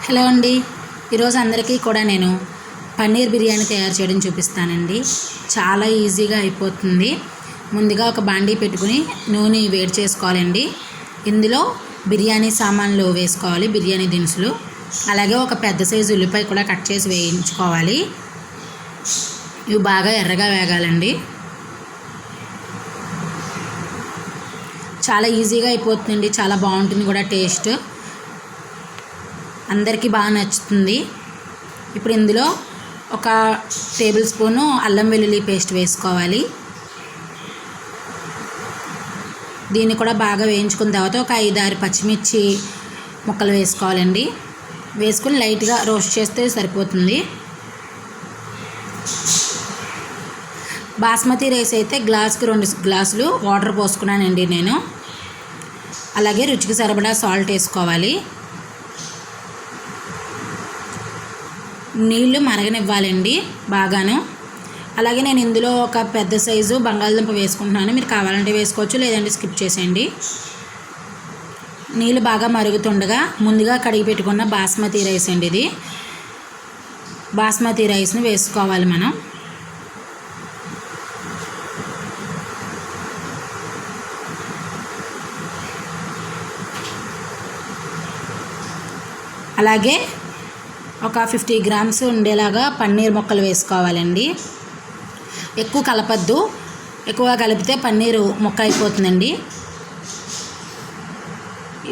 Hello అండి, ఈరోజు అందరికీ కూడా నేను పన్నీర్ బిర్యానీ తయారు చేయడం చూపిస్తానండి. చాలా ఈజీగా అయిపోతుంది. ముందుగా ఒక బాండీ పెట్టుకుని నూనె వేడి చేసుకోవాలండి. ఇందులో బిర్యానీ సామాన్లు వేసుకోవాలి, బిర్యానీ దినుసులు. అలాగే ఒక పెద్ద సైజు ఉల్లిపాయ కూడా కట్ చేసి వేయించుకోవాలి. ఇవి బాగా ఎర్రగా వేగాలండి. చాలా ఈజీగా అయిపోతుందండి, చాలా బాగుంటుంది కూడా టేస్ట్. అందరికీ బాగా నచ్చుతుంది. ఇప్పుడు ఇందులో ఒక టేబుల్ స్పూను అల్లం వెల్లుల్లి పేస్ట్ వేసుకోవాలి. దీన్ని కూడా బాగా వేయించుకున్న తర్వాత ఒక 5-6 పచ్చిమిర్చి ముక్కలు వేసుకోవాలండి. వేసుకుని లైట్గా రోస్ట్ చేస్తే సరిపోతుంది. బాస్మతి రైస్ అయితే గ్లాస్కి 2 గ్లాసులు వాటర్ పోసుకున్నానండి నేను. అలాగే రుచికి సరిపడా సాల్ట్ వేసుకోవాలి. నీళ్ళు మరగనివ్వాలండి బాగాను. అలాగే నేను ఇందులో ఒక పెద్ద సైజు బంగాళదుంప వేసుకుంటున్నాను. మీరు కావాలంటే వేసుకోవచ్చు, లేదంటే స్కిప్ చేసేయండి. నీళ్ళు బాగా మరుగుతుండగా ముందుగా కడిగి పెట్టుకున్న బాస్మతి రైస్ అండి ఇది. బాస్మతి రైస్ని వేసుకోవాలి మనం. అలాగే ఒక 50 గ్రామ్స్ ఉండేలాగా పన్నీర్ ముక్కలు వేసుకోవాలండి. ఎక్కువ కలపద్దు, ఎక్కువ కలిపితే పన్నీరు ముక్క అయిపోతుందండి.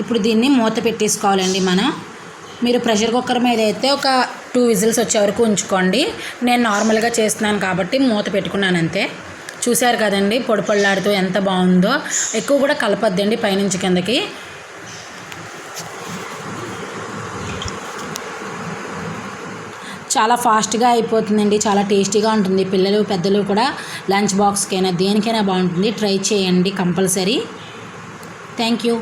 ఇప్పుడు దీన్ని మూత పెట్టేసుకోవాలండి మనం. మీరు ప్రెషర్ కుక్కర్ మీద అయితే ఒక 2 విజిల్స్ వచ్చే వరకు ఉంచుకోండి. నేను నార్మల్గా చేస్తున్నాను కాబట్టి మూత పెట్టుకున్నాను అంతే. చూశారు కదండి, పొడి పొడిలాడుతూ ఎంత బాగుందో. ఎక్కువ కూడా కలపద్దండి పైనుంచి కిందకి. చాలా ఫాస్ట్గా అయిపోతుందండి, చాలా టేస్టీగా ఉంటుంది. పిల్లలు పెద్దలు కూడా లంచ్ బాక్స్కైనా దేనికైనా బాగుంటుంది. ట్రై చేయండి కంపల్సరీ. Thank you.